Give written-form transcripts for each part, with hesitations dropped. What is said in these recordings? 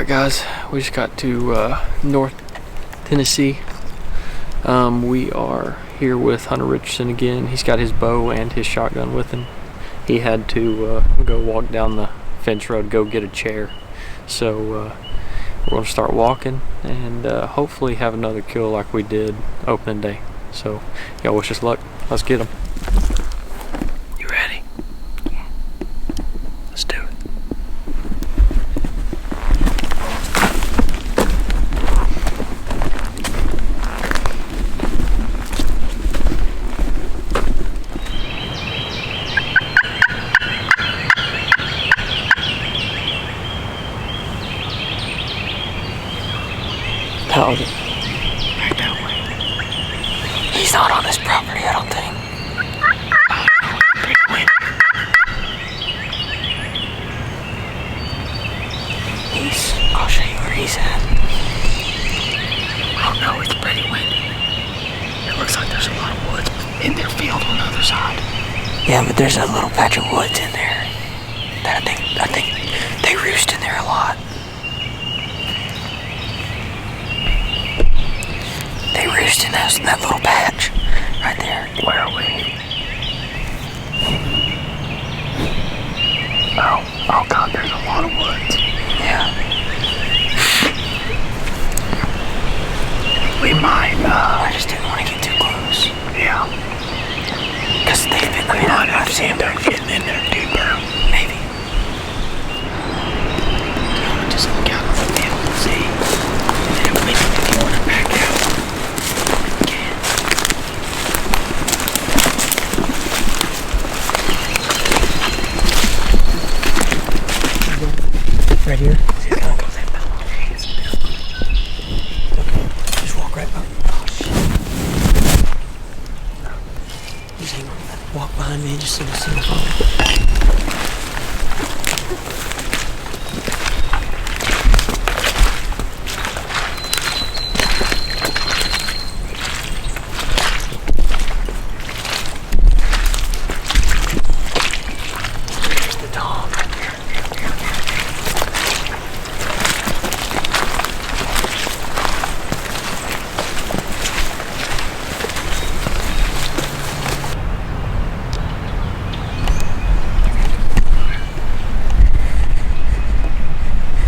Alright guys, we just got to North Tennessee. We are here with Hunter Richardson again. He's got his bow and his shotgun with him. He had to go walk down the fence road, go get a chair. So we're going to start walking and hopefully have another kill like we did opening day. So y'all wish us luck. Let's get him. You ready? Yeah. Let's do it. How is it? Right that way. He's not on this property, I don't think. Big wind. I'll show you where he's at. Oh no, it's pretty windy. It looks like there's a lot of woods in their field on the other side. Yeah, but there's a little patch of woods in there that I think they roost in there a lot. They roost in that little patch right there. Where are we? Oh God, there's a lot of woods. Yeah. We might, I just didn't want to get too close. Yeah. Because they've been, I've seen them getting in there deeper. Maybe. Do you want to just look out on the field and see? And then if you want to back out. Right here? He's gonna go that mountain. Okay, just walk right by. Oh shit. Just hang on. Walk behind me just so we see the phone.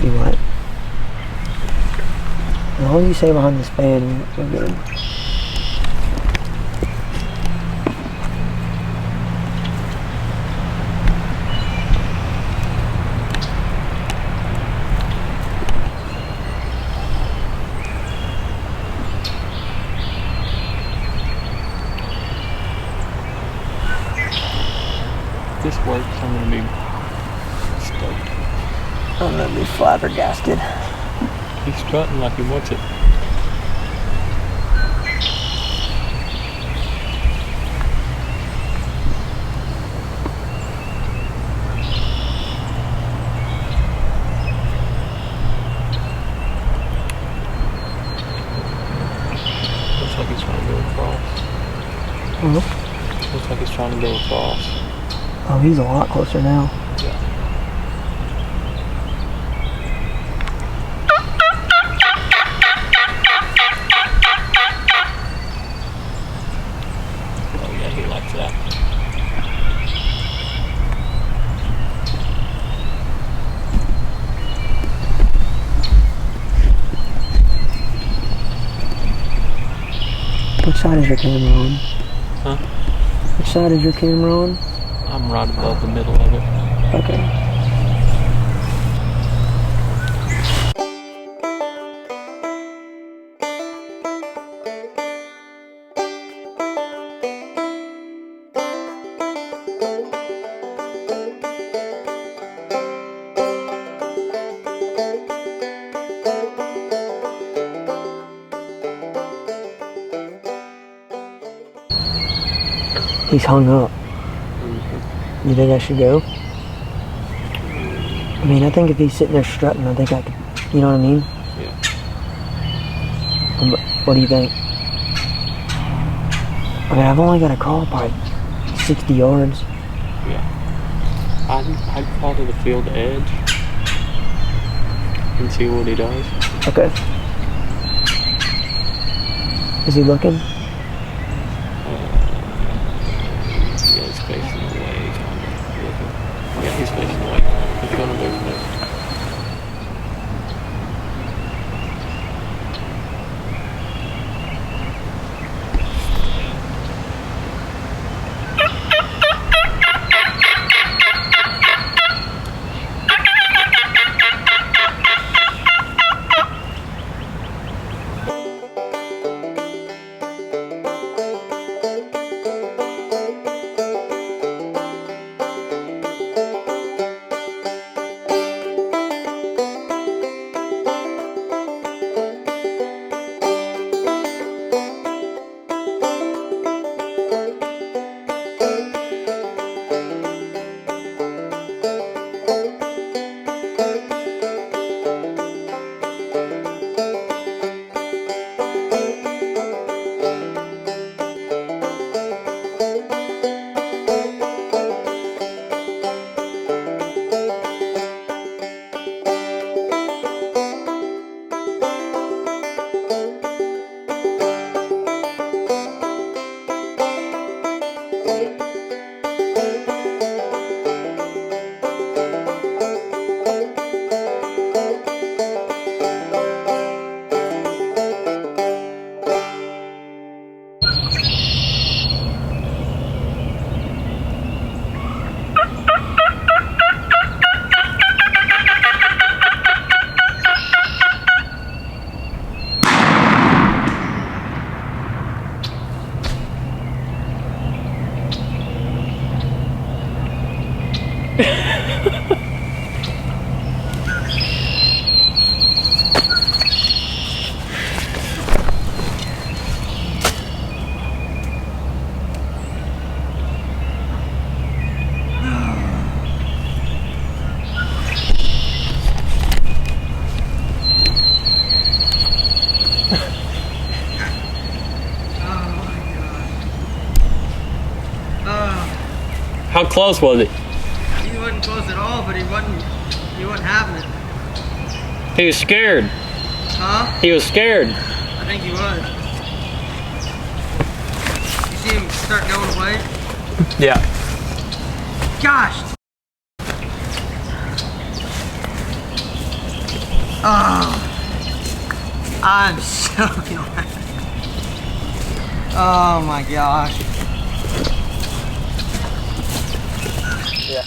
What? As long as you stay behind this fan, we're good. If this works, I'm gonna be stoked. I'm gonna be flabbergasted. He's strutting like he wants it. Looks like he's trying to go across. Mm-hmm. Looks like he's trying to go across. Oh, he's a lot closer now. Yeah. That. Which side is your camera on? Huh? Which side is your camera on? I'm right above the middle of it. Okay. He's hung up. Mm-hmm. You think I should go? I mean, I think if he's sitting there strutting, I think I could, you know what I mean? Yeah. What do you think? I mean, I've only got to crawl probably 60 yards. Yeah. I'd crawl to the field edge. and see what he does. Okay. Is he looking? Yeah, he's facing away. He's kind of looking. Yeah, he's facing away. He's going to move next. How close was it? He wasn't close at all, but he wasn't having it. He was scared. Huh? He was scared. I think he was. You see him start going away? Yeah. Gosh! Oh. I'm so glad. Oh my gosh. Yeah.